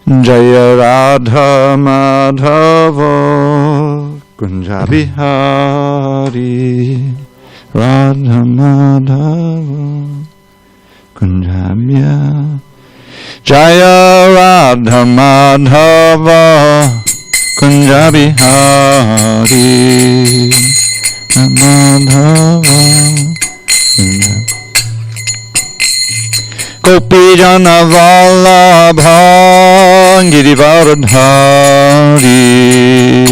Jaya Radha Madhava Kunja Bihari Radha Madhava Kunja Bihari Jaya Radha Madhava Kunja Bihari Madhava Gopi Jana Vallabha Girivardhari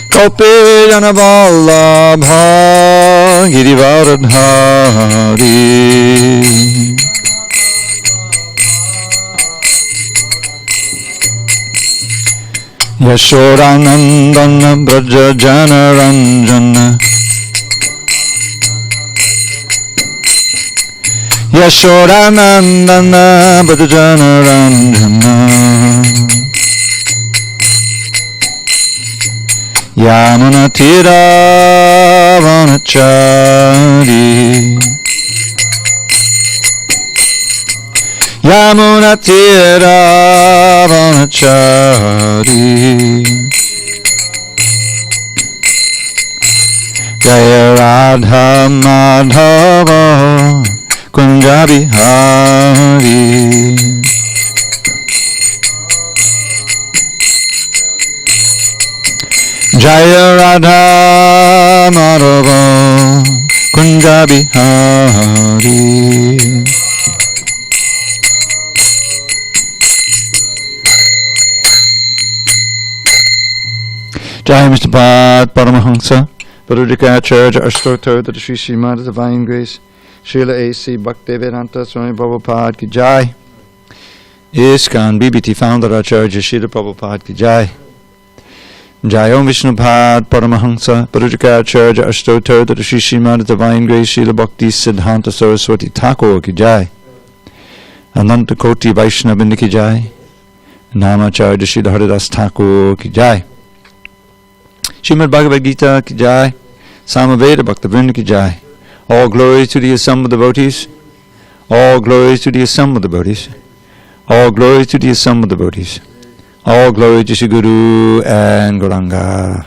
Gopi Jana Vallabha Girivardhari Yashodanandana Braja Janaranjana Yashodanandana Braja Janaranjana Yamuna Tira Vanachari Yamuna Tira Vanachari Jaya Radha Madhava Kunja Bihari Jaya Radha Madhava Kunja Bihari Jai Mr. Bhat Paramahansa Parudikacharya Ashtotar to the Sri Srimad Divine Grace Srila A.C. Bhaktivedanta Swami Prabhupada Ki Jai ISKCON BBT Founder Acharya Srila Prabhupada Ki Jai Jai Om Vishnu Bhat Paramahansa Parudikacharya Ashtotar to the Sri Srimad Divine Grace Srila Bhakti Siddhanta Saraswati Thakur Ki Jai Ananta Koti Vaishnavindra Ki Jai Namacharya Srila Haridas Thakur Ki Jai Srimad Bhagavad Gita Ki Jai, Samaveda Bhaktavrinda Ki Jai. All glory to the assembled devotees. All glory to the assembled devotees. All glory to the assembled devotees. All glory to Shri Guru and Gauranga.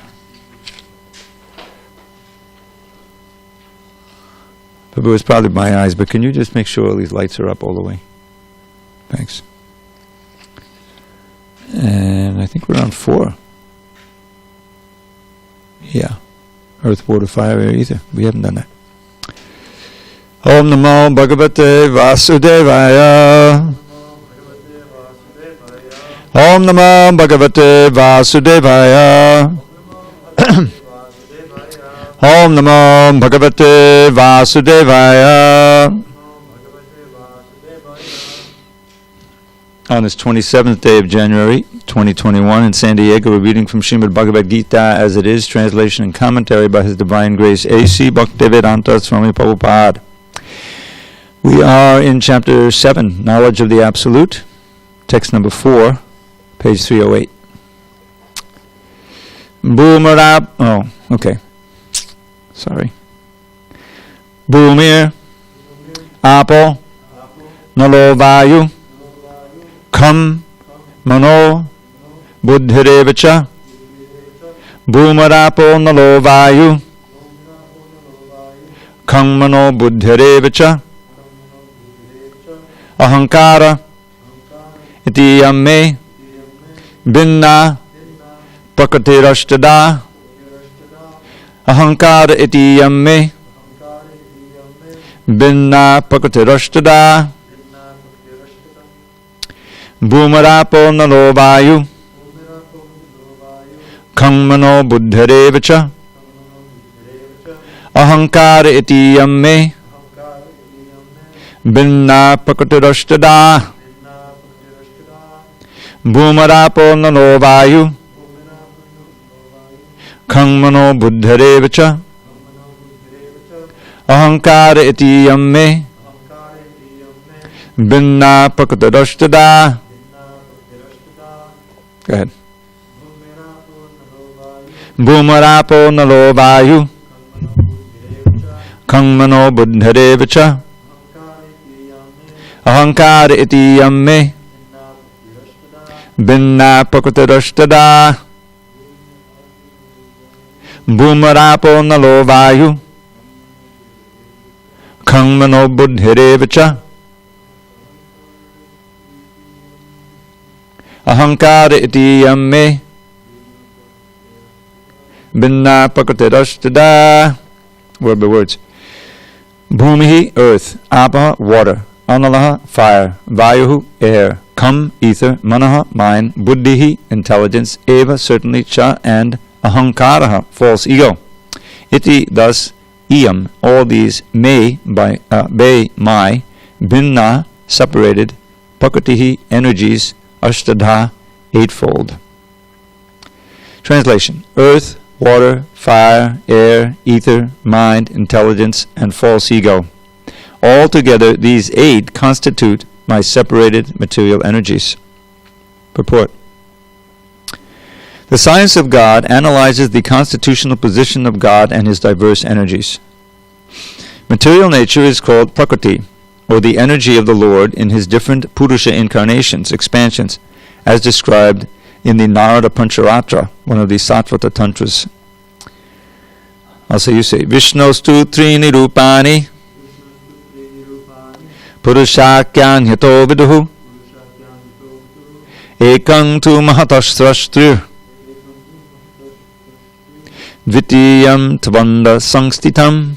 Prabhu, it's probably my eyes, but can you just make sure all these lights are up all the way? Thanks. And I think we're on 4. Yeah, earth, water, fire, air, ether. We haven't done that. Om Namo Bhagavate Vasudevaya. Om Namo Bhagavate Vasudevaya. Om Namo Bhagavate Vasudevaya. On this 27th day of January, 2021, in SanDiego, we're reading from Srimad Bhagavad Gita as it is, translation and commentary by His Divine Grace A.C. Bhaktivedanta Swami Prabhupada. We are in Chapter 7, Knowledge of the Absolute, text number 4, page 308. Boomerab, sorry. Boomir, Apo, Nalo Vayu, Kham, Mano, Buddhirevacha, Bhumarapo Nalo Vayu, Kham Mano Buddhirevacha, Ahankara, Iti Yamme, Binna, Prakatirashtada, Ahankara Iti Yamme, Binna Prakatirashtada, Bhumarapo Nalo Vayu, Kham Mano Buddhirevacha, Ahankara Iti Yamme, Binna Prakatirashtada, Bhumarapo Nalo Vayu, Kham Mano Buddhirevacha, Ahankara Iti Yamme, Binna Prakatirashtada. Go ahead. Bhumarapo Nalo Vayu, Kham Mano Buddhirevacha, Ahankara iti yamme binna pakutarashtada bhumarapo nalo vayu kangmano buddhirevacha. Ahankara iti yamme binna pakutarashtada. Word by words. Bhumihi, earth. Apaha, water. Analaha, fire. Vayuhu, air. Kam, ether. Manaha, mind. Buddhihi, intelligence. Eva, certainly. Cha, and ahankaraha, false ego. Iti, thus. Iyam, all these. Me, by my. Binna, separated. Pakatihi, energies. Ashtadha, eightfold. Translation. Earth, water, fire, air, ether, mind, intelligence, and false ego. Altogether, these 8 constitute my separated material energies. Purport. The science of God analyzes the constitutional position of God and his diverse energies. Material nature is called Prakriti, or the energy of the Lord in his different Purusha incarnations, expansions, as described in the Narada Pancharatra, one of the Satvata Tantras. Also you say, Vishnostu Trini Rupani Purushakyan Hito Viduhu Ekang Tu Mahatashtrashtrir Dvitiyam Tvanda Sangstitam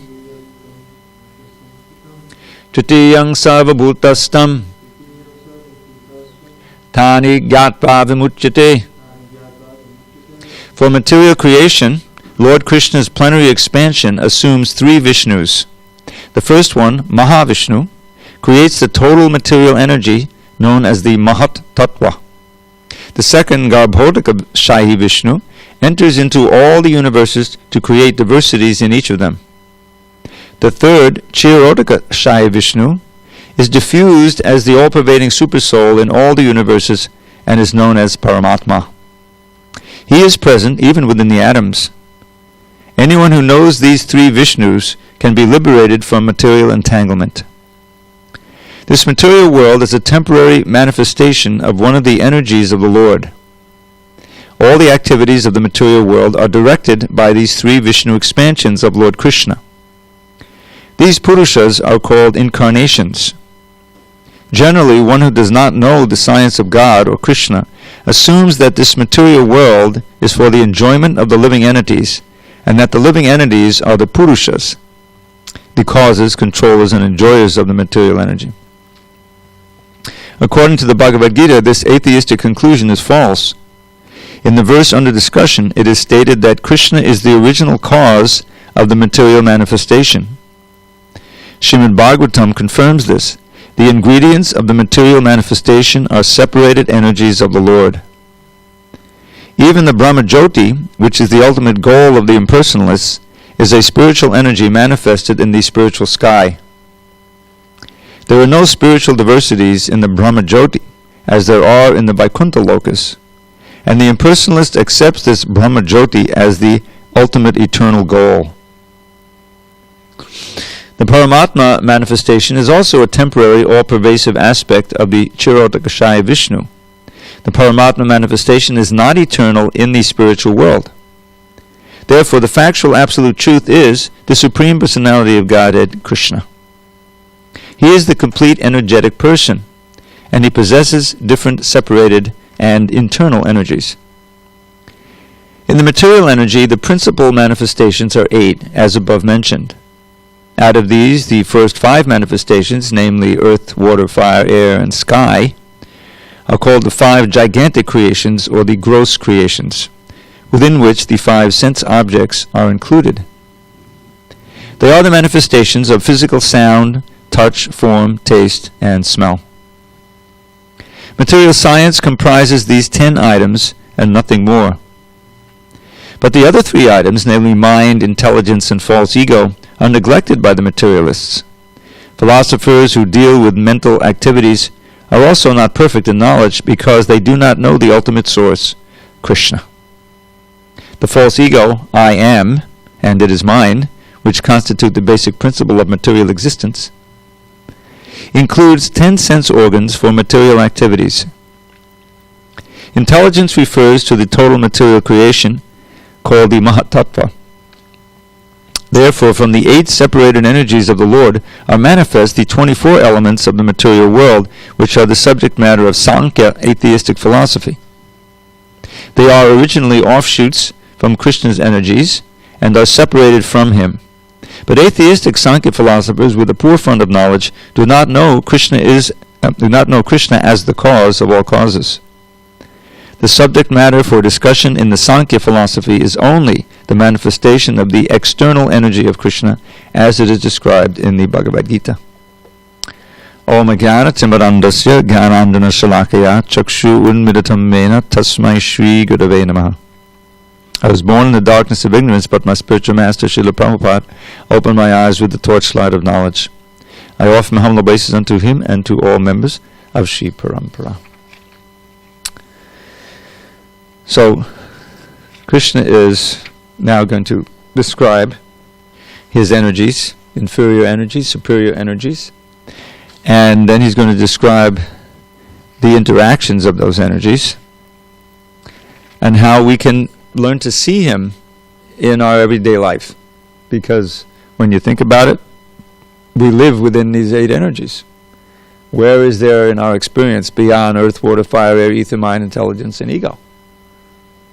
Tritiyang Sarvabhutastam Tani Gyatva Vimuchyate. For material creation, Lord Krishna's plenary expansion assumes 3 Vishnus. The first one, Mahavishnu, creates the total material energy known as the Mahat Tattva. The second, Garbhodaka Shahi Vishnu, enters into all the universes to create diversities in each of them. The third, Chirodaka Shahi Vishnu, is diffused as the all-pervading supersoul in all the universes and is known as Paramatma. He is present even within the atoms. Anyone who knows these 3 Vishnus can be liberated from material entanglement. This material world is a temporary manifestation of one of the energies of the Lord. All the activities of the material world are directed by these 3 Vishnu expansions of Lord Krishna. These Purushas are called incarnations. Generally, one who does not know the science of God or Krishna assumes that this material world is for the enjoyment of the living entities, and that the living entities are the Purushas, the causes, controllers, and enjoyers of the material energy. According to the Bhagavad Gita, this atheistic conclusion is false. In the verse under discussion, it is stated that Krishna is the original cause of the material manifestation. Srimad Bhagavatam confirms this. The ingredients of the material manifestation are separated energies of the Lord. Even the Brahmajyoti, which is the ultimate goal of the impersonalists, is a spiritual energy manifested in the spiritual sky. There are no spiritual diversities in the Brahmajyoti, as there are in the Vaikuntha Lokas, and the impersonalist accepts this Brahmajyoti as the ultimate eternal goal. The Paramatma manifestation is also a temporary, all-pervasive aspect of the Chirodakashaya Vishnu. The Paramatma manifestation is not eternal in the spiritual world. Therefore, the factual absolute truth is the Supreme Personality of Godhead, Krishna. He is the complete energetic person, and he possesses different separated and internal energies. In the material energy, the principal manifestations are 8, as above mentioned. Out of these, the first 5 manifestations, namely earth, water, fire, air, and sky, are called the 5 gigantic creations, or the gross creations, within which the 5 sense objects are included. They are the manifestations of physical sound, touch, form, taste, and smell. Material science comprises these 10 items and nothing more. But the other 3 items, namely mind, intelligence, and false ego, are neglected by the materialists. Philosophers who deal with mental activities are also not perfect in knowledge because they do not know the ultimate source, Krishna. The false ego, I am, and it is mine, which constitute the basic principle of material existence. includes 10 sense organs for material activities. Intelligence refers to the total material creation, called the Mahatattva. Therefore, from the 8 separated energies of the Lord are manifest the 24 elements of the material world, which are the subject matter of Sankhya atheistic philosophy. They are originally offshoots from Krishna's energies and are separated from him. But atheistic Sankhya philosophers with a poor fund of knowledge do not know Krishna as the cause of all causes. The subject matter for discussion in the Sankhya philosophy is only the manifestation of the external energy of Krishna as it is described in the Bhagavad Gita. Om Jnana Timarandasya Jnanandana Shalakaya Chakshu Unmidatam Mena Tasmai Shri Gurave Namaha. I was born in the darkness of ignorance, but my spiritual master Srila Prabhupada opened my eyes with the torchlight of knowledge. I offer my humble obeisance unto him and to all members of Shri Parampara. So, Krishna is now going to describe his energies, inferior energies, superior energies, and then he's going to describe the interactions of those energies and how we can learn to see him in our everyday life. Because when you think about it, we live within these 8 energies. Where is there in our experience beyond earth, water, fire, air, ether, mind, intelligence, and ego?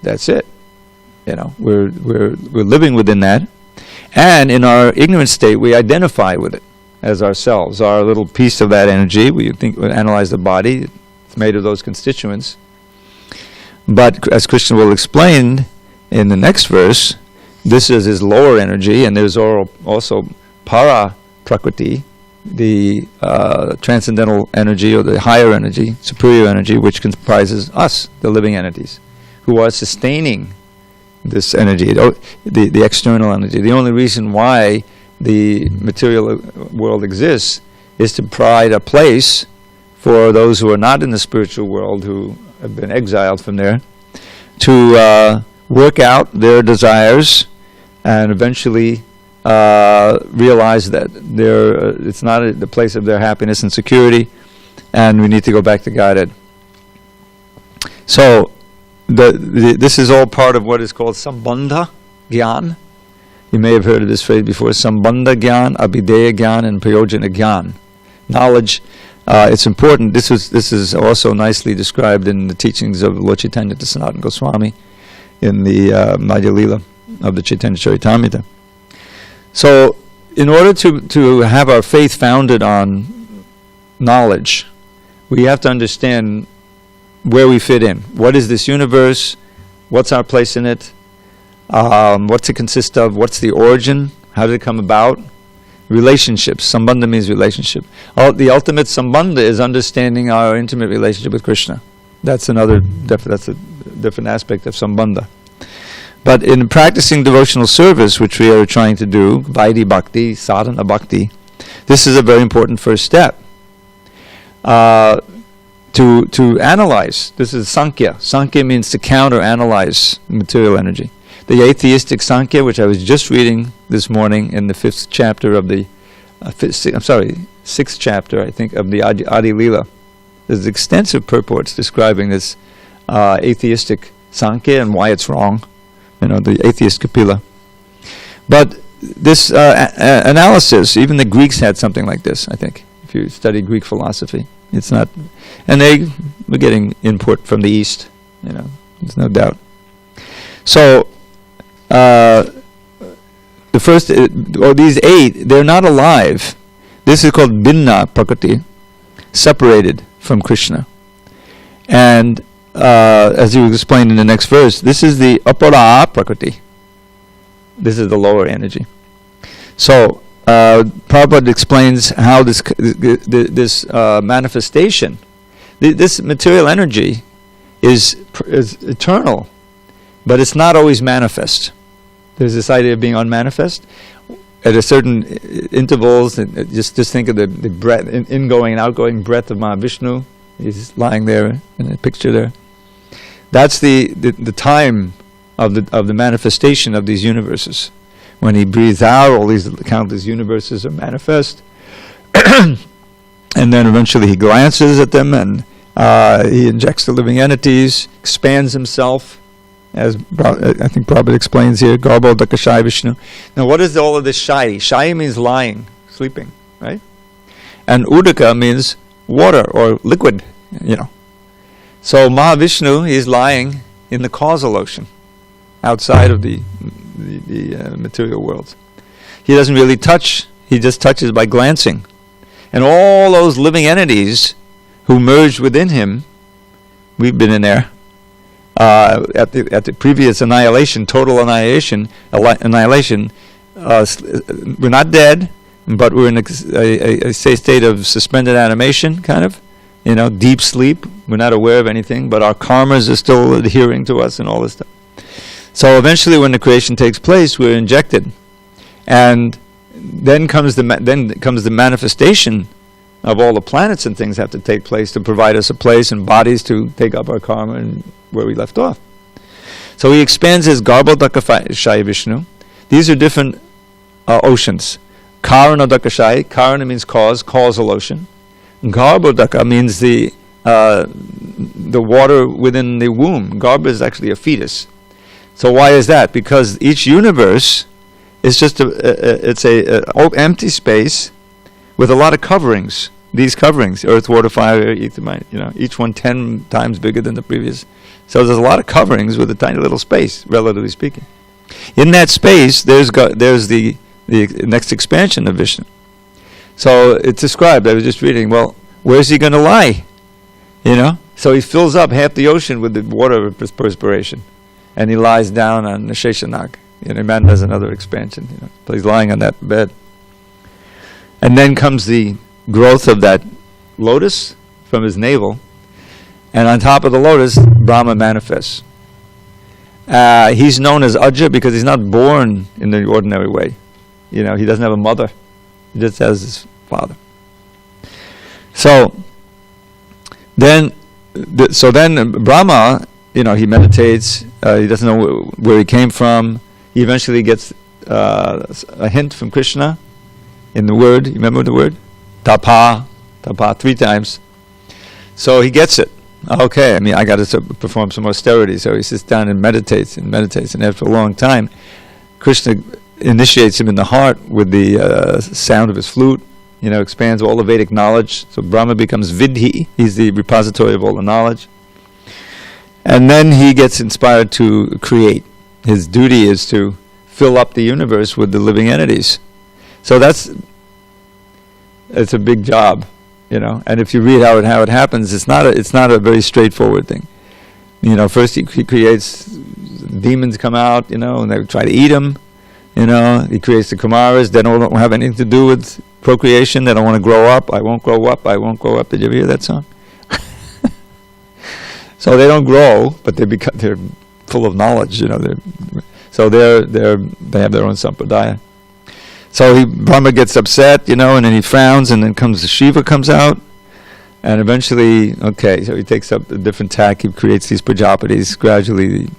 That's it. We're living within that, and in our ignorant state, we identify with it as ourselves, our little piece of that energy. We analyze the body; it's made of those constituents. But as Krishna will explain in the next verse, this is his lower energy, and there's also para prakriti, the transcendental energy or the higher energy, superior energy, which comprises us, the living entities, who are sustaining this energy, the external energy. The only reason why the material world exists is to provide a place for those who are not in the spiritual world, who have been exiled from there, to work out their desires and eventually realize that it's not the place of their happiness and security, and we need to go back to Godhead. So, this is all part of what is called Sambandha Gyan. You may have heard of this phrase before: Sambandha Gyan, Abhideya Gyan, and Prayojana Gyan. Knowledge, it's important. This is also nicely described in the teachings of Lord Chaitanya Sanatana Goswami in the Madhya Lila of the Chaitanya Charitamrita. So, in order to have our faith founded on knowledge, we have to understand where we fit in. What is this universe? What's our place in it? What's it consist of? What's the origin? How did it come about? Relationships. Sambandha means relationship. The ultimate sambandha is understanding our intimate relationship with Krishna. That's a different aspect of sambandha. But in practicing devotional service, which we are trying to do, Vaidhi Bhakti, Sadhana Bhakti, this is a very important first step. To analyze. This is Sankhya. Sankhya means to counter-analyze material energy. The atheistic Sankhya, which I was just reading this morning in the 5th chapter of the 6th chapter, I think, of the Adi Lila. There's extensive purports describing this atheistic Sankhya and why it's wrong. The atheist Kapila. But this analysis, even the Greeks had something like this, I think, if you study Greek philosophy. It's not, and they were getting input from the East, there's no doubt. So, the first, these 8, they're not alive. This is called Binna Prakriti, separated from Krishna. And as you explained in the next verse, this is the Apara Prakriti. This is the lower energy. So, Prabhupada explains how this manifestation, this material energy is eternal, but it's not always manifest. There's this idea of being unmanifest. At a certain intervals, just think of the breath, ingoing and outgoing breath of Mahavishnu. He's lying there in a picture there. That's the time of the manifestation of these universes. When he breathes out, all these countless universes are manifest. And And then eventually he glances at them and he injects the living entities, expands himself, as I think Prabhupada explains here, Garbo Dakashai Vishnu. Now what is all of this Shai? Shai means lying, sleeping, right? And Udaka means water or liquid, So Mahavishnu, he's lying in the causal ocean, outside of the material world. He doesn't really touch, he just touches by glancing. And all those living entities who merged within him, we've been in there, at the previous annihilation, total annihilation, we're not dead, but we're in a state of suspended animation, kind of, deep sleep. We're not aware of anything, but our karmas are still adhering to us and all this stuff. So eventually when the creation takes place, we're injected. And then comes the manifestation of all the planets and things have to take place to provide us a place and bodies to take up our karma and where we left off. So he expands his Garbhodakashaya Vishnu. These are different oceans. Karana Dakashaya, Karana means cause, causal ocean. Garbhodaka means the water within the womb. Garbha is actually a fetus. So why is that? Because each universe is just it's a empty space with a lot of coverings. These coverings, earth, water, fire, ether, each one 10 times bigger than the previous. So there's a lot of coverings with a tiny little space, relatively speaking. In that space, there's the next expansion of Vishnu. So it's described, I was just reading, well, where's he going to lie? So he fills up half the ocean with the water of perspiration. And he lies down on the Sheshanag. Man does another expansion. So he's lying on that bed. And then comes the growth of that lotus from his navel. And on top of the lotus, Brahma manifests. He's known as Ajja because he's not born in the ordinary way. He doesn't have a mother. He just has his father. So then Brahma, he meditates. He doesn't know where he came from. He eventually gets a hint from Krishna in the word. You remember the word? Tapa 3 times. So he gets it. Okay, I got to perform some austerity. So he sits down and meditates. And after a long time, Krishna initiates him in the heart with the sound of his flute. Expands all the Vedic knowledge. So Brahma becomes Vidhi. He's the repository of all the knowledge. And then he gets inspired to create. His duty is to fill up the universe with the living entities. So it's a big job, And if you read how it happens, it's not a very straightforward thing. First he creates demons come out, and they try to eat him. He creates the Kumaras. They don't have anything to do with procreation. They don't want to grow up. I won't grow up. I won't grow up. Did you ever hear that song? So they don't grow, but they're full of knowledge. So they have their own sampradaya. So Brahma gets upset, and then he frowns, and then Shiva comes out, and eventually, so he takes up a different tack. He creates these Prajapatis. Gradually,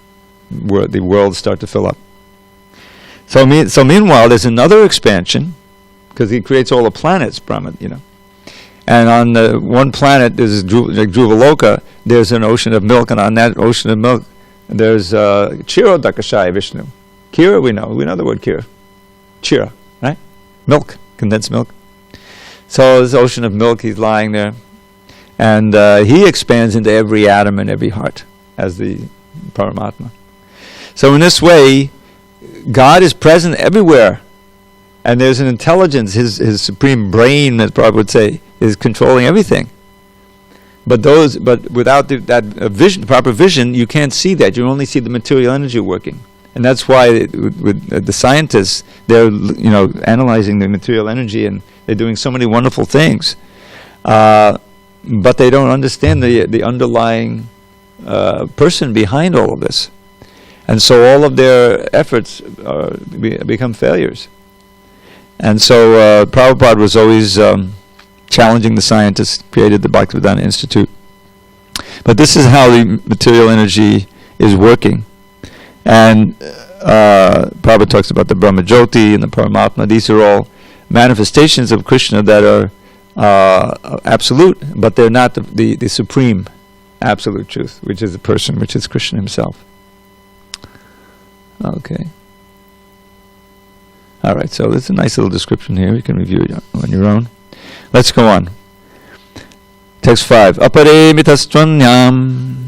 the worlds start to fill up. So meanwhile, there's another expansion, because he creates all the planets, Brahma, And on one planet, there's like Dhruvaloka, there's an ocean of milk, and on that ocean of milk, there's Chiro Dakashaya Vishnu. Kira, we know the word Kira. Chira, right? Milk, condensed milk. So this ocean of milk, he's lying there. And he expands into every atom and every heart as the Paramatma. So in this way, God is present everywhere. And there's an intelligence, his supreme brain, as Prabhupada would say, is controlling everything. But without that vision, proper vision, you can't see that. You only see the material energy working. And that's why with the scientists, they're analyzing the material energy, and they're doing so many wonderful things. But they don't understand the underlying person behind all of this. And so all of their efforts become failures. And so Prabhupada was always challenging the scientists, created the Bhaktivedanta Institute. But this is how the material energy is working. And Prabhupada talks about the Brahma Jyoti and the Paramatma. These are all manifestations of Krishna that are absolute, but they're not the supreme absolute truth, which is the person, which is Krishna himself. Okay. All right, so there's a nice little description here. You can review it on your own. Let's go on. Text 5. Apare mitastvanyam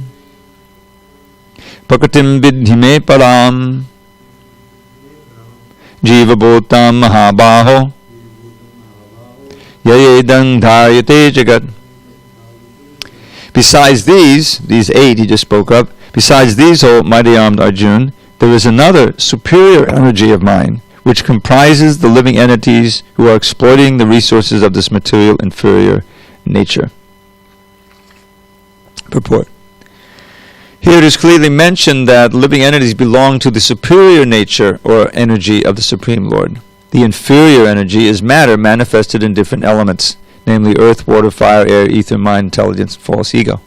Prakritim vidhi me param Jiva bhutam mahabaho Yayedang dharyate jagat. Besides these 8 he just spoke of, besides these, O mighty armed Arjun, there is another superior energy of mine, which comprises the living entities who are exploiting the resources of this material inferior nature. Purport. Here it is clearly mentioned that living entities belong to the superior nature or energy of the Supreme Lord. The inferior energy is matter manifested in different elements, namely earth, water, fire, air, ether, mind, intelligence, and false ego.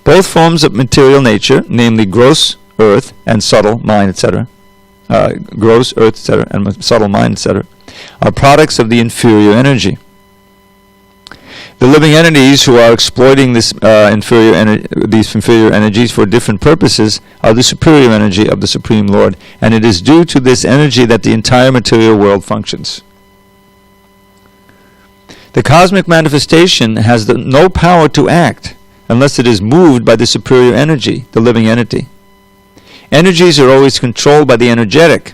Both forms of material nature, namely gross earth and subtle mind, etc., gross earth, etc., and subtle mind, etc., are products of the inferior energy. The living entities who are exploiting these inferior energies for different purposes are the superior energy of the Supreme Lord, and it is due to this energy that the entire material world functions. The cosmic manifestation has no power to act unless it is moved by the superior energy, the living entity. Energies are always controlled by the energetic,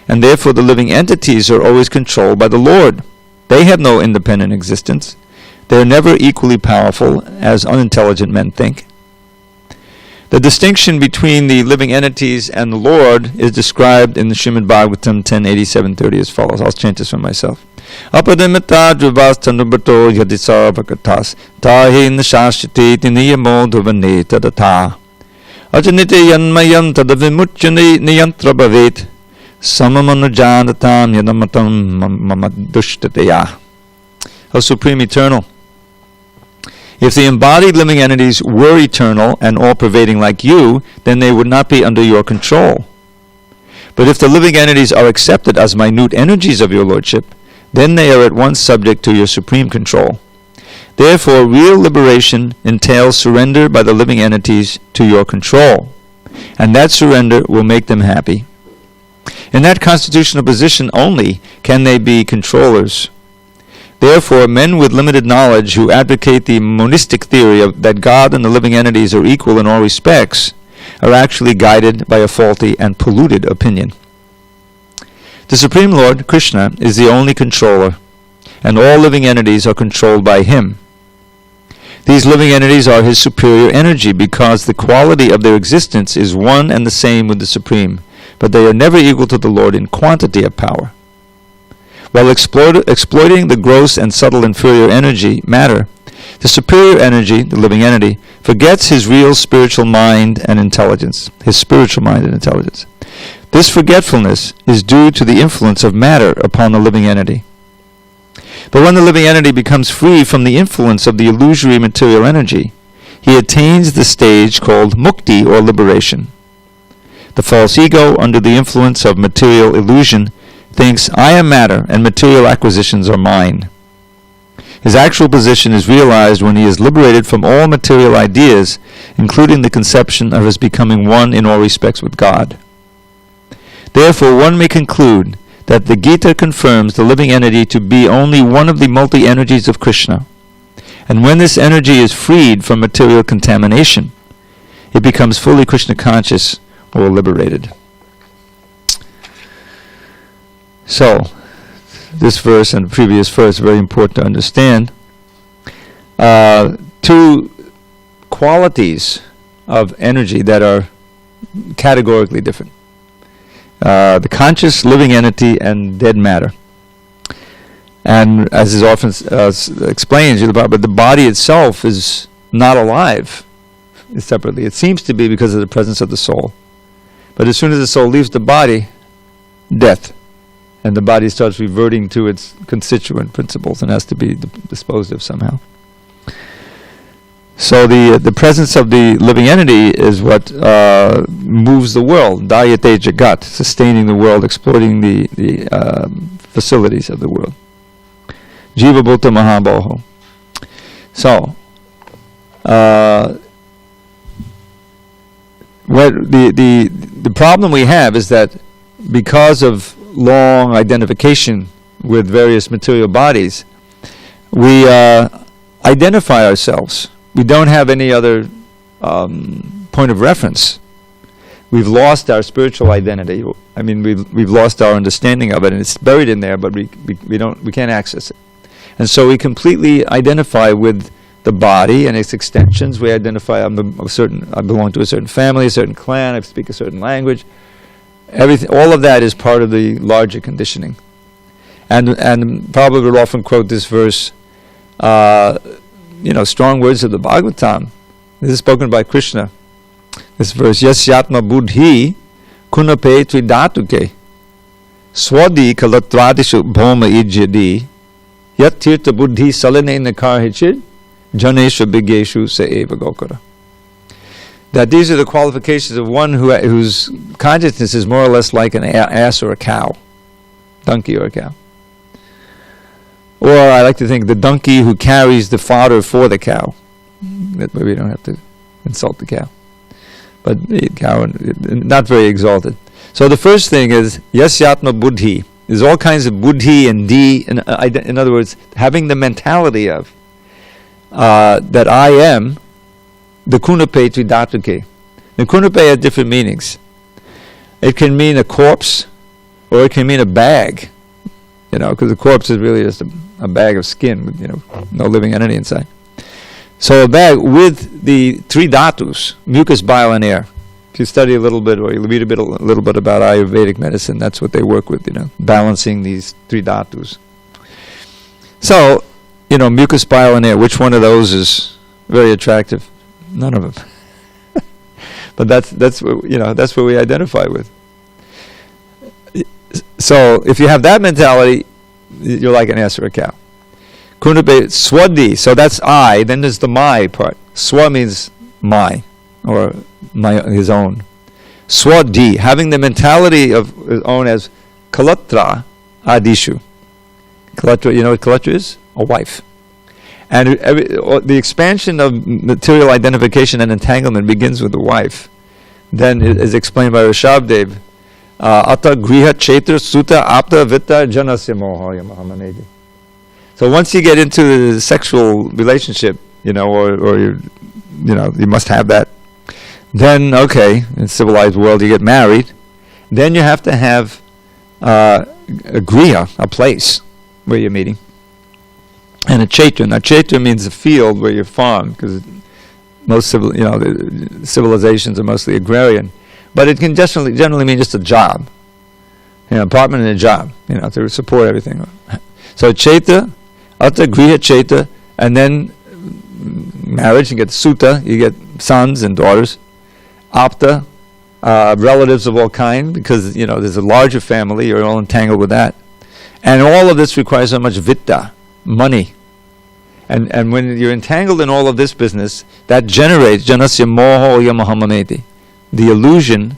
and therefore the living entities are always controlled by the Lord. They have no independent existence. They are never equally powerful, as unintelligent men think. The distinction between the living entities and the Lord is described in the Srimad Bhagavatam 10:87-30 as follows. I'll chant this for myself. Apadimata druvas tanubato yadisa bhakatas tahin shashiti tiniyamo dhuvane tadata ajanite yanmayam tadavimuchani niyantra bhavet samamanujandatam yadamatam mamadushtateya. O Supreme Eternal, if the embodied living entities were eternal and all-pervading like you, then they would not be under your control. But if the living entities are accepted as minute energies of your Lordship, then they are at once subject to your supreme control. Therefore, real liberation entails surrender by the living entities to your control, and that surrender will make them happy. In that constitutional position only can they be controllers. Therefore, men with limited knowledge who advocate the monistic theory that God and the living entities are equal in all respects are actually guided by a faulty and polluted opinion. The Supreme Lord, Krishna, is the only controller, and all living entities are controlled by him. These living entities are his superior energy because the quality of their existence is one and the same with the Supreme, but they are never equal to the Lord in quantity of power. While exploiting the gross and subtle inferior energy, matter, the superior energy, the living entity, forgets his real spiritual mind and intelligence, This forgetfulness is due to the influence of matter upon the living entity. But when the living entity becomes free from the influence of the illusory material energy, he attains the stage called mukti or liberation. The false ego, under the influence of material illusion, thinks, I am matter and material acquisitions are mine. His actual position is realized when he is liberated from all material ideas, including the conception of his becoming one in all respects with God. Therefore, one may conclude that the Gita confirms the living entity to be only one of the multi-energies of Krishna. And when this energy is freed from material contamination, it becomes fully Krishna conscious or liberated. So, this verse and the previous verse are very important to understand. Two qualities of energy that are categorically different. The conscious living entity and dead matter. And as is often explained, but the body itself is not alive separately. It seems to be because of the presence of the soul. But as soon as the soul leaves the body, death. And the body starts reverting to its constituent principles and has to be disposed of somehow. So the presence of the living entity is what moves the world, dayate jagat, sustaining the world, exploiting the facilities of the world. Jiva Bhuta Mahaboho. So, what the problem we have is that because of long identification with various material bodies, we identify ourselves. We don't have any other point of reference. We've lost our spiritual identity. I mean, we've lost our understanding of it, and it's buried in there, but we can't access it. And so we completely identify with the body and its extensions. We identify I belong to a certain family, a certain clan, I speak a certain language. Everything, all of that is part of the larger conditioning. And Prabhupada would often quote this verse, strong words of the Bhagavatam. This is spoken by Krishna. This verse, Yasyatma buddhi kunape tvidatuke swadi kalatvadishu bhoma ijyadi yat tirtha buddhi salane nakarhichid janeshu bigeshu se eva gokara. That these are the qualifications of one whose consciousness is more or less like an ass or a cow, donkey or a cow. Or I like to think the donkey who carries the fodder for the cow. That way we don't have to insult the cow. But the cow, not very exalted. So the first thing is, yasyatma buddhi. There's all kinds of buddhi and di. In other words, having the mentality of that I am the kunape tvidatuke. The kunape has different meanings. It can mean a corpse, or it can mean a bag. Because the corpse is really just a bag of skin with, no living entity inside. So a bag with the three dhatus, mucus, bile, and air. If you study a little bit, or you read a little bit about Ayurvedic medicine, that's what they work with, balancing these three dhatus. So, mucus, bile, and air, which one of those is very attractive? None of them. But that's what we identify with. So if you have that mentality, you're like an ass or a cow. Kunape swadi, so that's I. Then there's the my part. Swa means my, or his own. Swadi, having the mentality of his own as kalatra adishu. Kalatra, you know what kalatra is? A wife. And the expansion of material identification and entanglement begins with the wife. Then it is explained by Rishabdev. Ata griha chetra sutta apta vitta janasya mohoya mahamanedi. So once you get into the sexual relationship, or you must have that. Then, okay, in civilized world you get married. Then you have to have a griha, a place where you're meeting. And a chaitra. Now, chaitra means a field where you farm, because most civilizations are mostly agrarian. But it can generally mean just a job, apartment and a job, to support everything. So chaitra, atta griha chaitra, and then marriage. You get sutta, you get sons and daughters. Apta, relatives of all kind, because there's a larger family. You're all entangled with that, and all of this requires so much vitta, money. And when you're entangled in all of this business, that generates janasya moho yamahamameti, the illusion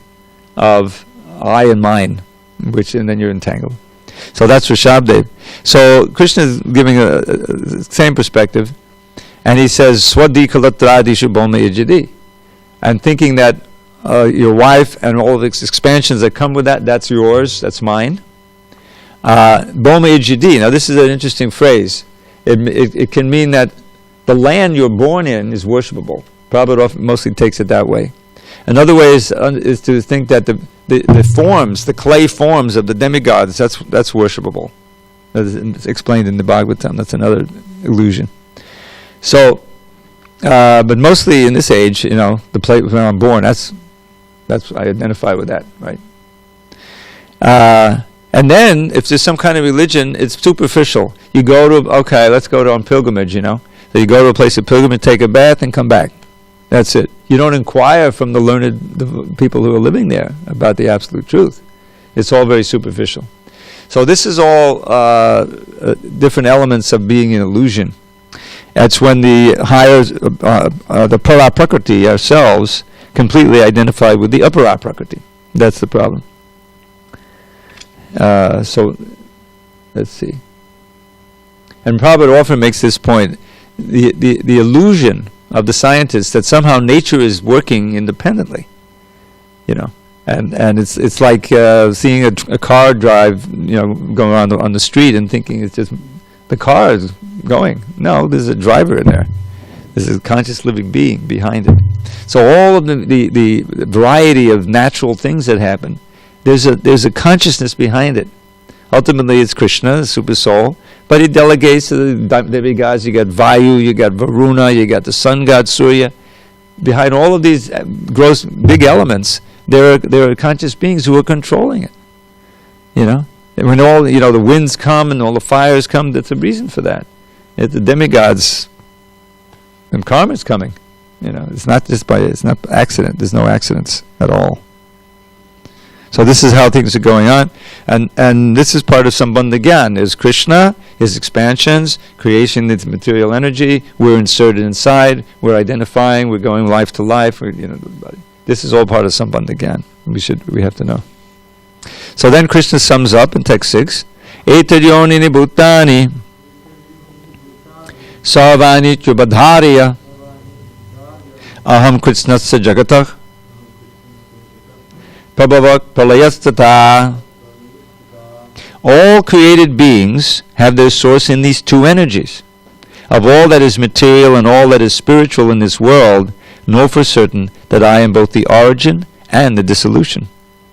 of I and mine, and then you're entangled. So that's Rishabdev. So Krishna is giving a same perspective, and he says swadi kalatradishu boma ijadi, and thinking that your wife and all of the expansions that come with that's yours, that's mine. Boma ijadi. Now this is an interesting phrase. It can mean that the land you're born in is worshipable. Prabhupada mostly takes it that way. Another way is to think that the forms, the clay forms of the demigods, that's worshipable. That's explained in the Bhagavatam. That's another illusion. So, but mostly in this age, the place where I'm born, that's I identify with that, right? And then, if there's some kind of religion, it's superficial. You go to, let's go on pilgrimage, So you go to a place of pilgrimage, take a bath, and come back. That's it. You don't inquire from the people who are living there about the absolute truth. It's all very superficial. So this is all different elements of being an illusion. That's when the higher, the para prakriti, ourselves, completely identify with the apara prakriti. That's the problem. So, let's see. And Prabhupada often makes this point, the illusion of the scientists that somehow nature is working independently, and it's like seeing a car drive, going on the street and thinking it's just the car is going. No, there's a driver in there. There's a conscious living being behind it. So all of the variety of natural things that happen, there's a consciousness behind it. Ultimately, it's Krishna, the super soul, but he delegates to the demigods. You got Vayu, you got Varuna, you got the sun god Surya. Behind all of these gross big elements, there are conscious beings who are controlling it. And when all the winds come and all the fires come, that's a reason for that. The demigods, and karma's coming. It's not accident. There's no accidents at all. So this is how things are going on, and this is part of Sambandha Gyan. There's Krishna, his expansions, creation into material energy. We're inserted inside. We're identifying. We're going life to life. This is all part of Sambandha Gyan. We have to know. So then Krishna sums up in text 6, Etadyonini bhutani sarvani chubadhariya aham krishnasya jagatah prabhavak pralayastata. All created beings have their source in these two energies. Of all that is material and all that is spiritual in this world, know for certain that I am both the origin and the dissolution.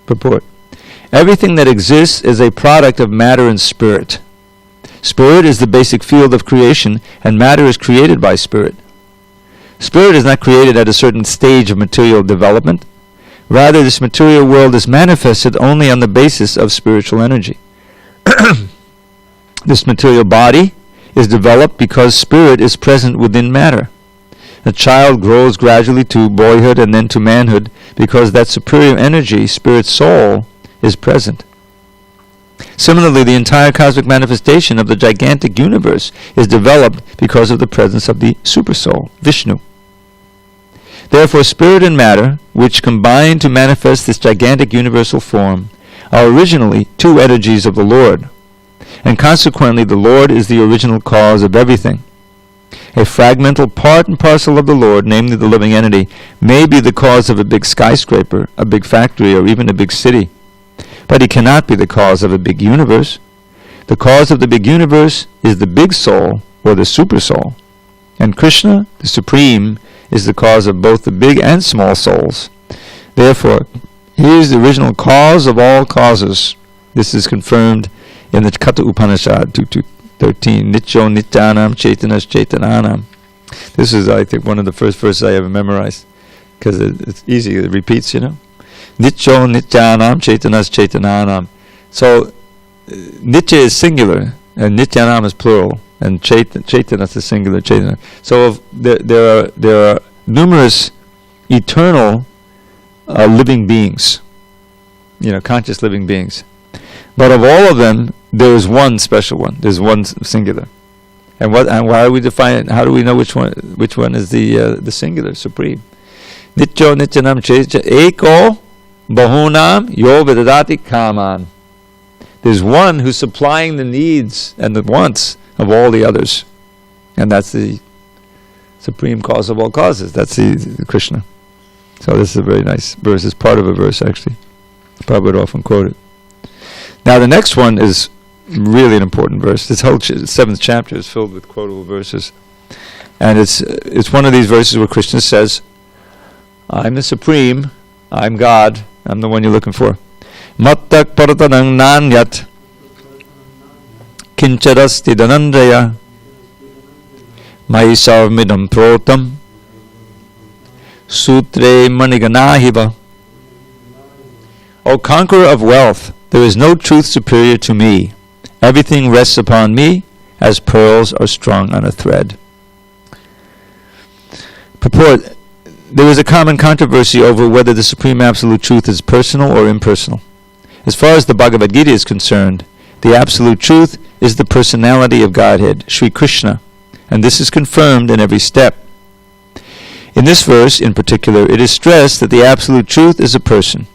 Purport. Everything that exists is a product of matter and spirit. Spirit is the basic field of creation, and matter is created by spirit. Spirit is not created at a certain stage of material development. Rather, this material world is manifested only on the basis of spiritual energy. This material body is developed because spirit is present within matter. A child grows gradually to boyhood and then to manhood because that superior energy, spirit soul, is present. Similarly, the entire cosmic manifestation of the gigantic universe is developed because of the presence of the supersoul, Vishnu. Therefore, spirit and matter, which combine to manifest this gigantic universal form, are originally two energies of the Lord, and consequently the Lord is the original cause of everything. A fragmental part and parcel of the Lord, namely the living entity, may be the cause of a big skyscraper, a big factory, or even a big city. But he cannot be the cause of a big universe. The cause of the big universe is the big soul, or the super soul. And Krishna, the Supreme, is the cause of both the big and small souls. Therefore, he is the original cause of all causes. This is confirmed in the Katha Upanishad 2.13. Nityo nityanam chaitanas chaitananam. This is, I think, one of the first verses I ever memorized, because it's easy, it repeats, Nityo nityanam chaitanas chaitananam. So, Nitya is singular, and Nityanam is plural, and Chaitanas is singular, Chaitana. So there are numerous eternal living beings, conscious living beings. But of all of them, there is one special one. There's one singular. And why do we define it? How do we know which one is the singular, supreme? Nityo nityanam chaita eko bahunam yo vedadati kaman. There's one who's supplying the needs and the wants of all the others. And that's the supreme cause of all causes. That's the Krishna. So this is a very nice verse. It's part of a verse, actually. Prabhupada often quoted. Now the next one is really an important verse. This whole 7th chapter is filled with quotable verses. And it's one of these verses where Krishna says, I'm the Supreme, I'm God, I'm the one you're looking for. Mattak paratanang nanyat kincharasti dhananjaya maisarmidam protam sutre maniganahiva. O conqueror of wealth, there is no truth superior to me. Everything rests upon me as pearls are strung on a thread. Purport. There is a common controversy over whether the Supreme Absolute Truth is personal or impersonal. As far as the Bhagavad Gita is concerned, the Absolute Truth is the personality of Godhead, Sri Krishna, and this is confirmed in every step. In this verse, in particular, it is stressed that the Absolute Truth is a person.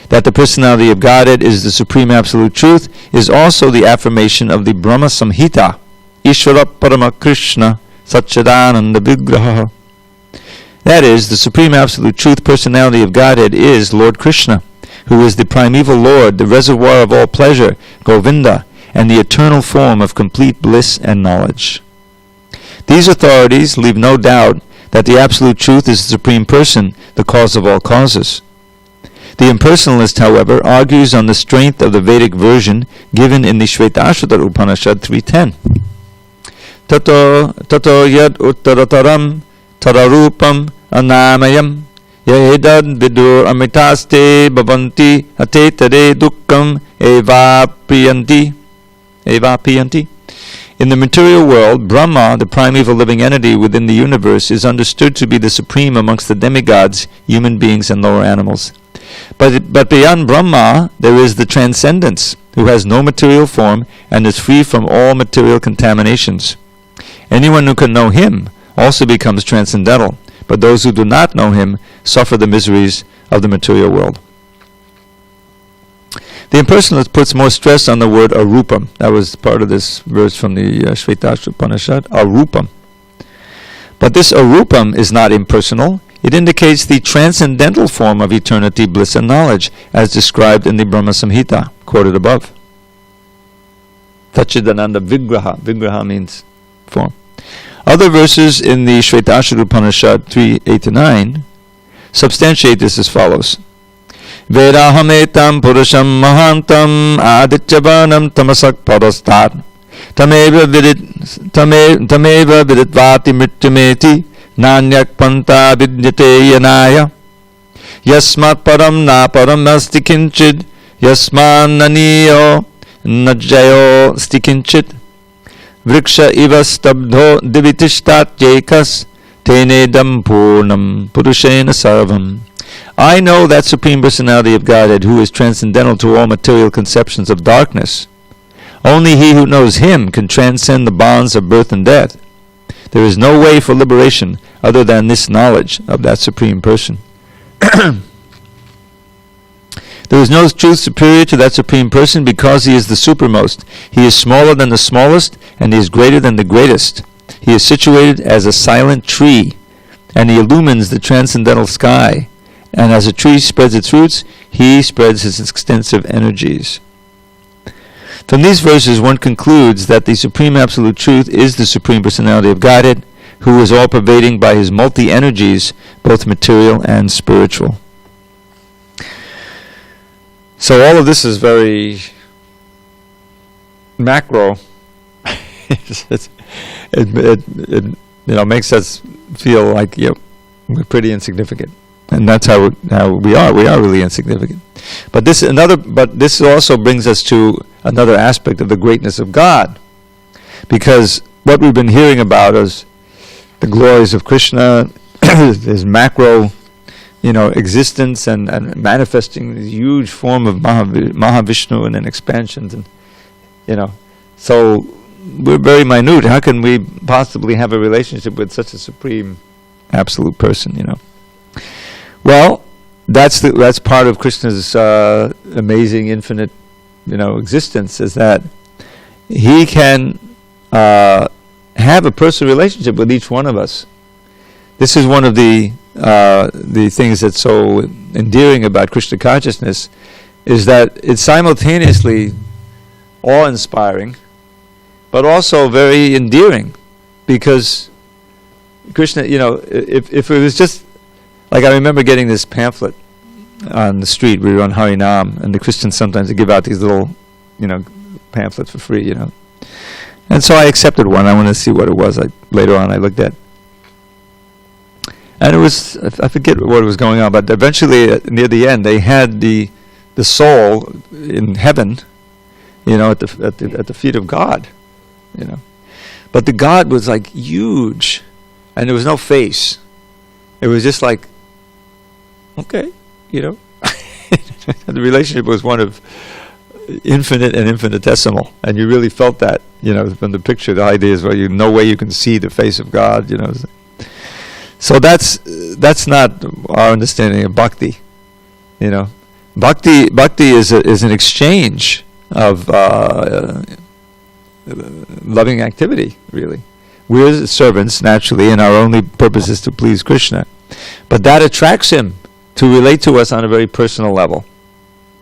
That the personality of Godhead is the Supreme Absolute Truth is also the affirmation of the Brahma Samhita, Ishvara Parama Krishna Satchidananda Vigraha. That is, the Supreme Absolute Truth Personality of Godhead is Lord Krishna, who is the primeval Lord, the reservoir of all pleasure, Govinda, and the eternal form of complete bliss and knowledge. These authorities leave no doubt that the Absolute Truth is the Supreme Person, the cause of all causes. The Impersonalist, however, argues on the strength of the Vedic version given in the Shvetashvatara Upanishad 3.10. Tato yad uttarataram tararupam anamayam yahedad vidur amitaste bhavanti atetare dukkam evapiyanti. In the material world, Brahma, the primeval living entity within the universe, is understood to be the supreme amongst the demigods, human beings, and lower animals. But beyond Brahma, there is the Transcendence, who has no material form and is free from all material contaminations. Anyone who can know him also becomes transcendental, but those who do not know him suffer the miseries of the material world. The Impersonalist puts more stress on the word arupam. That was part of this verse from the Shvetashvatara Upanishad, arupam. But this arupam is not impersonal. It indicates the transcendental form of eternity, bliss, and knowledge, as described in the Brahma Samhita, quoted above. Satchidananda Vigraha. Vigraha means form. Other verses in the Shvetashvatara Upanishad 3:8-9 substantiate this as follows. Vedahametam purusham mahantam adityavanam tamasak parastat tameva viditvati mrityumeti nanyak panta vidyate yanaya yasmat param na param asti kinchid yasman naniyo najayo sti kinchid vriksha iva stabdho divitishtat yekas tenedam purnam purushena sarvam. I know that Supreme Personality of Godhead who is transcendental to all material conceptions of darkness. Only he who knows him can transcend the bonds of birth and death. There is no way for liberation other than this knowledge of that Supreme Person. There is no truth superior to that Supreme Person because he is the supermost. He is smaller than the smallest, and he is greater than the greatest. He is situated as a silent tree, and he illumines the transcendental sky. And as a tree spreads its roots, he spreads his extensive energies. From these verses, one concludes that the Supreme Absolute Truth is the Supreme Personality of Godhead, who is all-pervading by his multi-energies, both material and spiritual. So all of this is very macro. It makes us feel like we're pretty insignificant. And that's how we are. We are really insignificant. But this also brings us to another aspect of the greatness of God, because what we've been hearing about is the glories of Krishna, his macro, existence and manifesting this huge form of Mahavishnu and then expansions, and so we're very minute. How can we possibly have a relationship with such a supreme, absolute person? Well, that's part of Krishna's amazing infinite, existence, is that he can have a personal relationship with each one of us. This is one of the things that's so endearing about Krishna consciousness, is that it's simultaneously awe-inspiring, but also very endearing, because Krishna, if it was just like, I remember getting this pamphlet on the street. We were on Harinam, and the Christians sometimes give out these little, pamphlets for free, And so I accepted one. I wanted to see what it was. Later on I looked at. And it was, I forget what was going on, but eventually, near the end, they had the soul in heaven, at the feet of God, But the God was like huge, and there was no face. It was just like, okay, The relationship was one of infinite and infinitesimal, and you really felt that, from the picture. The idea is, no way you can see the face of God, So that's not our understanding of bhakti, Bhakti is an exchange of loving activity, really. We're servants, naturally, and our only purpose is to please Krishna. But that attracts him to relate to us on a very personal level,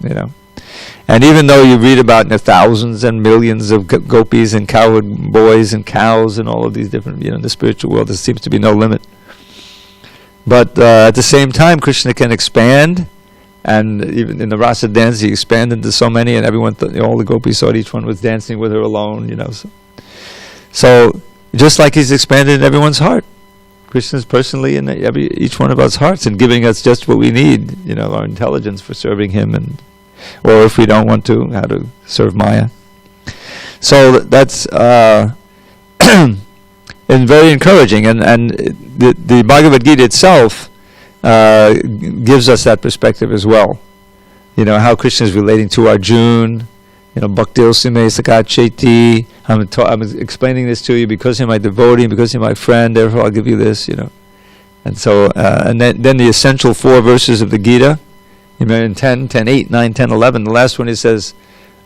you know. And even though you read about the thousands and millions of gopis and cowherd boys and cows and all of these different, in the spiritual world, there seems to be no limit. But at the same time, Krishna can expand, and even in the rasa dance, he expanded to so many, and everyone, all the gopis thought each one was dancing with her alone, So just like he's expanded in everyone's heart, Krishna's personally in each one of us hearts and giving us just what we need, our intelligence for serving him, or if we don't want to, how to serve Maya. So that's and very encouraging, and the Bhagavad Gita itself gives us that perspective as well. How Krishna is relating to Arjuna. Bhaktil Sime Sakat Cheti. I'm explaining this to you because you're my devotee, because you're my friend, therefore I'll give you this, And so, and then the essential 4 verses of the Gita, in 10, 8, 9, 10, 11, the last one he says,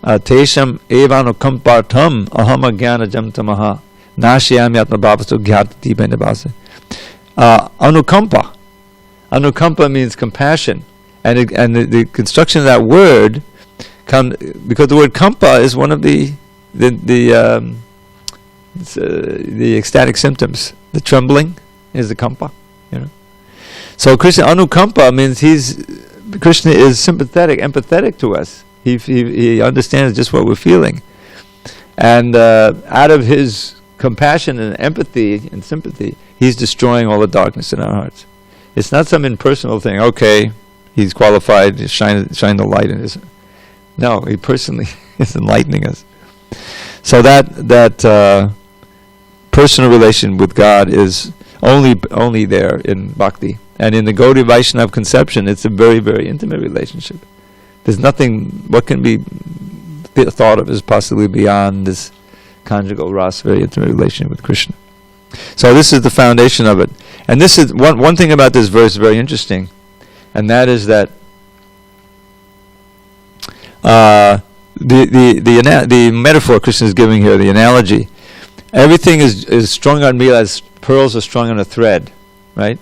Tesham evanukampartam aham agyana jamtamaha nashyami atmabhavastu gyatati benabhasa. Anukampa. Anukampa means compassion. And the construction of that word because the word kampa is one of the ecstatic symptoms. The trembling is the kampa, So Krishna anukampa means Krishna is sympathetic, empathetic to us. He understands just what we're feeling, and out of his compassion and empathy and sympathy, he's destroying all the darkness in our hearts. It's not some impersonal thing. Okay, he's qualified to shine the light in his. No, he personally is enlightening us. So that personal relation with God is only there in bhakti. And in the Gaudiya Vaishnava conception, it's a very, very intimate relationship. There's nothing, what can be thought of as possibly beyond this conjugal rasa, very intimate relationship with Krishna. So this is the foundation of it. And this is one thing about this verse very interesting, and that is that the metaphor Krishna is giving here, the analogy, everything is strung on me as pearls are strung on a thread, right?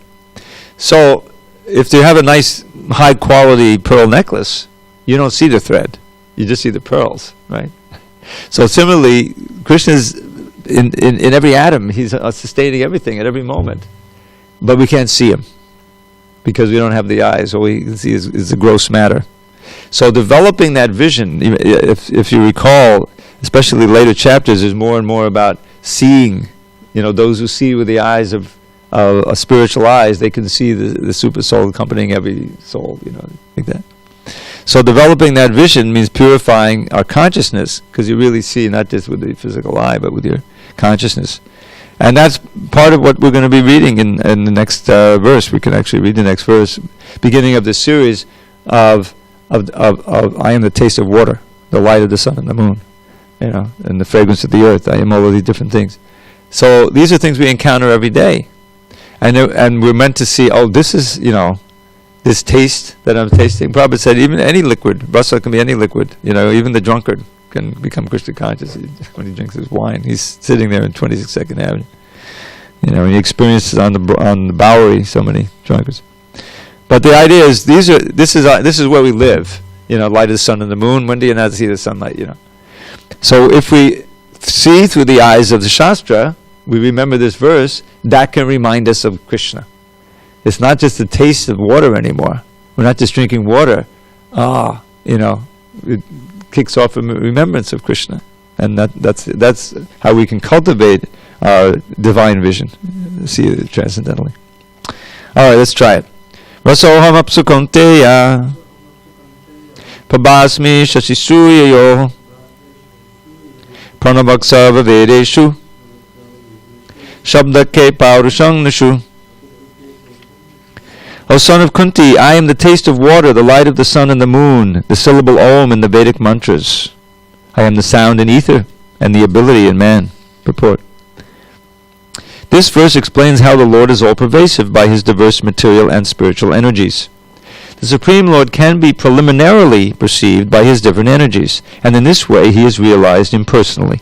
So if you have a nice high quality pearl necklace, you don't see the thread, you just see the pearls, right? So similarly, Krishna is in every atom, he's sustaining everything at every moment, but we can't see him because we don't have the eyes. All we can see is the gross matter. So developing that vision, if you recall, especially later chapters, is more and more about seeing. Those who see with the eyes of spiritual eyes, they can see the super soul accompanying every soul, like that. So developing that vision means purifying our consciousness, because you really see not just with the physical eye, but with your consciousness. And that's part of what we're going to be reading in the next verse. We can actually read the next verse, beginning of this series of I am the taste of water, the light of the sun and the moon, and the fragrance of the earth. I am all of these different things. So these are things we encounter every day, and we're meant to see. Oh, this is this taste that I'm tasting. Prabhupada said even any liquid, rasa can be any liquid. Even the drunkard can become Krishna conscious when he drinks his wine. He's sitting there in 22nd Avenue. He experiences on the Bowery so many drunkards. But the idea is this is where we live. Light of the sun and the moon. When do you not see the sunlight? So if we see through the eyes of the Shastra, we remember this verse, that can remind us of Krishna. It's not just the taste of water anymore. We're not just drinking water. It kicks off a remembrance of Krishna, and that's how we can cultivate our divine vision, see it transcendentally. All right, let's try it. Rasoham apsu konteya pabasmi shashisuyayo pranavaksava vedeshu shabdake paurushang nashu. O son of Kunti, I am the taste of water, the light of the sun and the moon, the syllable Om in the Vedic mantras. I am the sound in ether and the ability in man. Purport. This verse explains how the Lord is all-pervasive by his diverse material and spiritual energies. The Supreme Lord can be preliminarily perceived by his different energies, and in this way he is realized impersonally.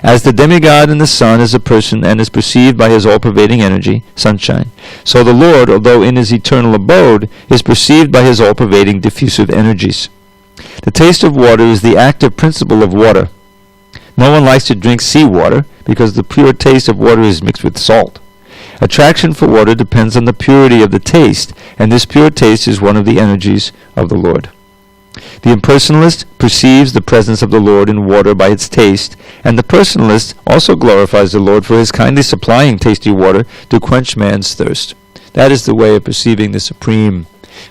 As the demigod in the sun is a person and is perceived by his all-pervading energy, sunshine, so the Lord, although in his eternal abode, is perceived by his all-pervading diffusive energies. The taste of water is the active principle of water. No one likes to drink seawater because the pure taste of water is mixed with salt. Attraction for water depends on the purity of the taste, and this pure taste is one of the energies of the Lord. The impersonalist perceives the presence of the Lord in water by its taste, and the personalist also glorifies the Lord for his kindly supplying tasty water to quench man's thirst. That is the way of perceiving the Supreme.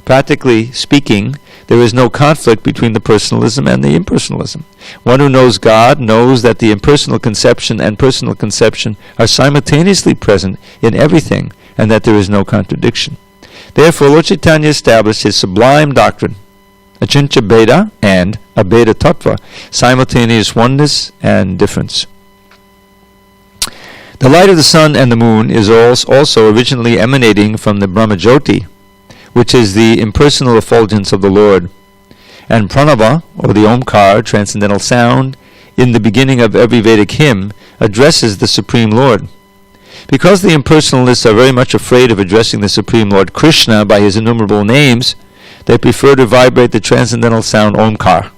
Practically speaking, there is no conflict between the personalism and the impersonalism. One who knows God knows that the impersonal conception and personal conception are simultaneously present in everything, and that there is no contradiction. Therefore, Lord Chaitanya established his sublime doctrine, Achincha Bheda and Abheda Tattva, simultaneous oneness and difference. The light of the sun and the moon is also originally emanating from the Brahmajyoti, which is the impersonal effulgence of the Lord. And Pranava, or the Omkar, transcendental sound, in the beginning of every Vedic hymn, addresses the Supreme Lord. Because the impersonalists are very much afraid of addressing the Supreme Lord Krishna by his innumerable names, they prefer to vibrate the transcendental sound Omkar.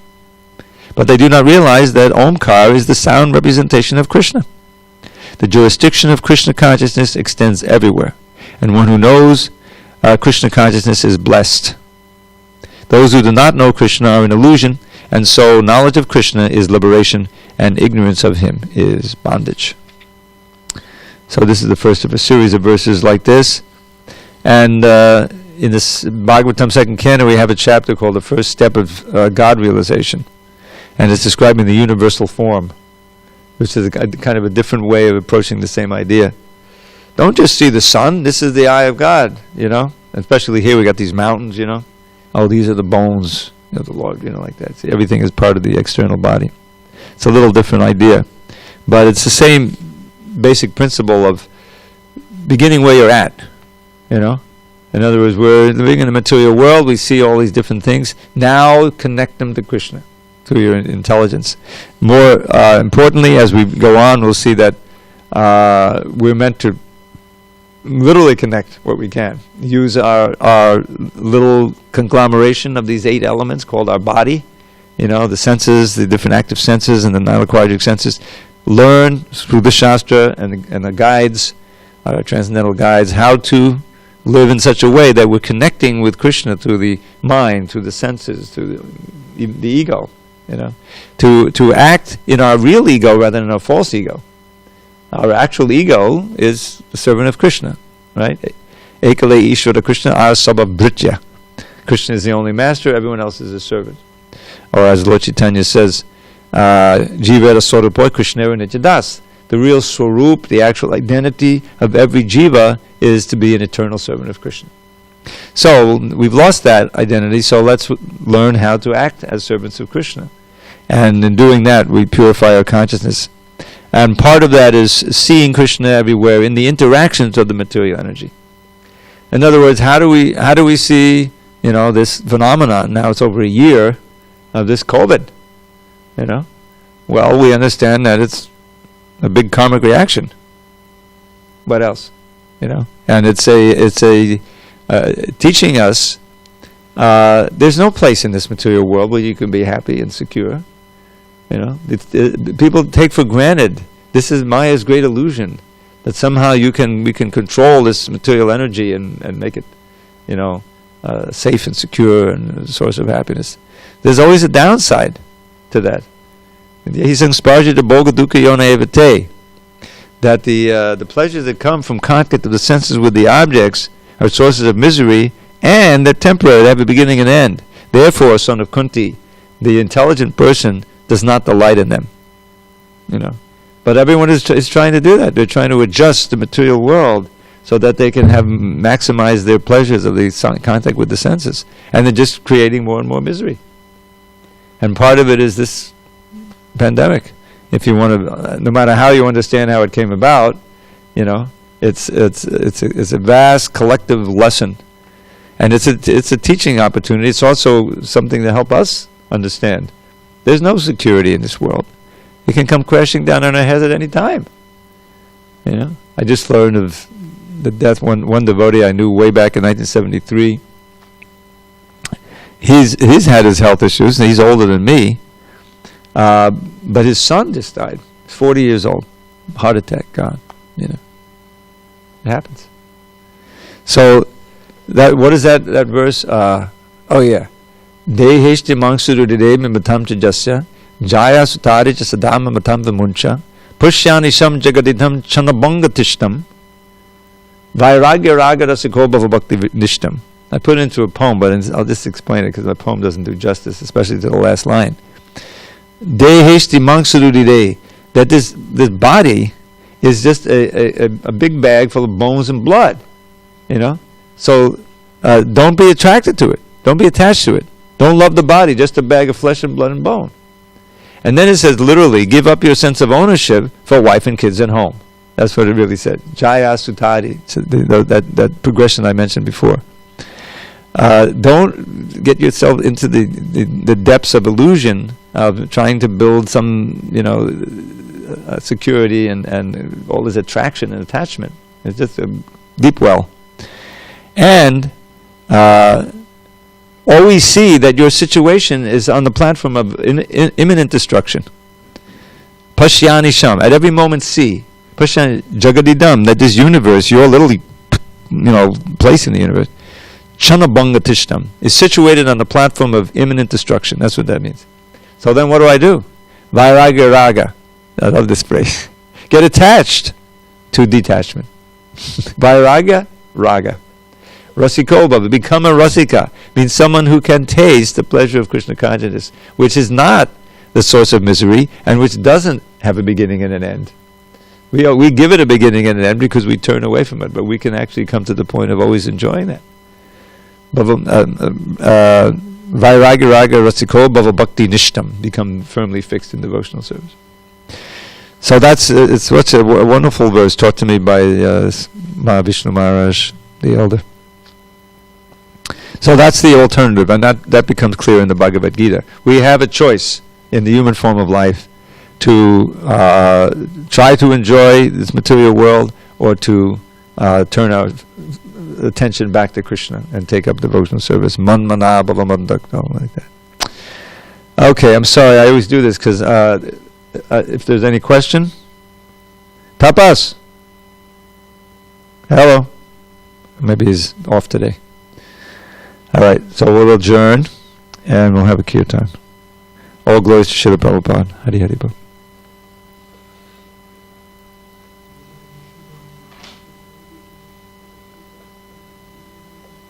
But they do not realize that Omkar is the sound representation of Krishna. The jurisdiction of Krishna consciousness extends everywhere, and one who knows Krishna consciousness is blessed. Those who do not know Krishna are in illusion, and so knowledge of Krishna is liberation, and ignorance of him is bondage. So this is the first of a series of verses like this. And in this Bhagavatam second canto, we have a chapter called The First Step of God Realization. And it's describing the universal form, which is kind of a different way of approaching the same idea. Don't just see the sun. This is the eye of God, Especially here, we got these mountains, Oh, these are the bones of the Lord, like that. See, everything is part of the external body. It's a little different idea. But it's the same basic principle of beginning where you're at, In other words, we're living in a material world. We see all these different things. Now connect them to Krishna, to your intelligence. More importantly, as we go on, we'll see that we're meant to literally connect what we can. Use our little conglomeration of these 8 elements called our body, the senses, the different active senses and the non-aquatic senses. Learn through the Shastra and the guides, our transcendental guides, how to live in such a way that we're connecting with Krishna through the mind, through the senses, through the ego, to act in our real ego rather than our false ego. Our actual ego is the servant of Krishna, right? Ekale Ishvara Krishna Asabha Bhritya. Krishna is the only master, everyone else is a servant. Or as Lord Chaitanya says, Jivera Swarupoi Krishnera Nityadas. The real Swarup, the actual identity of every jiva, is to be an eternal servant of Krishna. So, we've lost that identity, so let's learn how to act as servants of Krishna. And in doing that, we purify our consciousness. And part of that is seeing Krishna everywhere in the interactions of the material energy. In other words, how do we see, this phenomenon? Now it's over a year of this COVID, Well, we understand that it's a big karmic reaction. What else? And it's a teaching us there's no place in this material world where you can be happy and secure. People take for granted, this is Maya's great illusion, that somehow we can control this material energy and make it, safe and secure and a source of happiness. There's always a downside to that. That the pleasures that come from contact of the senses with the objects are sources of misery, and they're temporary, they have a beginning and end. Therefore, son of Kunti, the intelligent person does not delight in them. But everyone is trying to do that. They're trying to adjust the material world so that they can maximize their pleasures of the contact with the senses. And they're just creating more and more misery. And part of it is this pandemic. If you want to, no matter how you understand how it came about, it's a vast collective lesson. And it's a teaching opportunity. It's also something to help us understand. There's no security in this world. It can come crashing down on our heads at any time. You know, I just learned of the death one devotee I knew way back in 1973. He's had his health issues, and he's older than me. But his son just died. He's 40 years old, heart attack, gone. You know, it happens. So what is that verse? Oh yeah, Deheshti mangsurudide mimatam chajasya jaya sutari cha sadama matam vimuncha pushyani sham jagadidham chanabhangatishtam vairagya raga rasiko bhava bhakti nishtam. I put it into a poem, but I'll just explain it because my poem doesn't do justice, especially to the last line. Deheshti mangsurudide, that this body is just a big bag full of bones and blood, you know. So don't be attracted to it. Don't be attached to it. Don't love the body, just a bag of flesh and blood and bone. And then it says literally, give up your sense of ownership for wife and kids and home. That's what it really said. Jaya sutari, so that progression I mentioned before. Don't get yourself into the depths of illusion of trying to build some, you know, security and all this attraction and attachment. It's just a deep well. And always see that your situation is on the platform of imminent destruction. Pashyani sham, at every moment see. Pashyani jagadidam, that this universe, your little, place in the universe, chanabhangatishtam, is situated on the platform of imminent destruction. That's what that means. So then what do? Vairagya raga. I love this phrase. Get attached to detachment. Vairagya raga. Rasiko bhava, become a rasika, means someone who can taste the pleasure of Krishna consciousness, which is not the source of misery and which doesn't have a beginning and an end. We give it a beginning and an end because we turn away from it, but we can actually come to the point of always enjoying that. Vairagya raga rasiko bhava bhakti nishtam, become firmly fixed in devotional service. So it's such a wonderful verse taught to me by Mahavishnu Maharaj, the elder. So that's the alternative, and that becomes clear in the Bhagavad Gita. We have a choice in the human form of life to try to enjoy this material world or to turn our attention back to Krishna and take up devotional service. Man mana bhavamadakta, like that. Okay, I'm sorry, I always do this because if there's any question, Tapas. Hello. Maybe he's off today. All right, so we'll adjourn and we'll have a kirtan. All glories to Srila Prabhupada. Hari Hari Bol.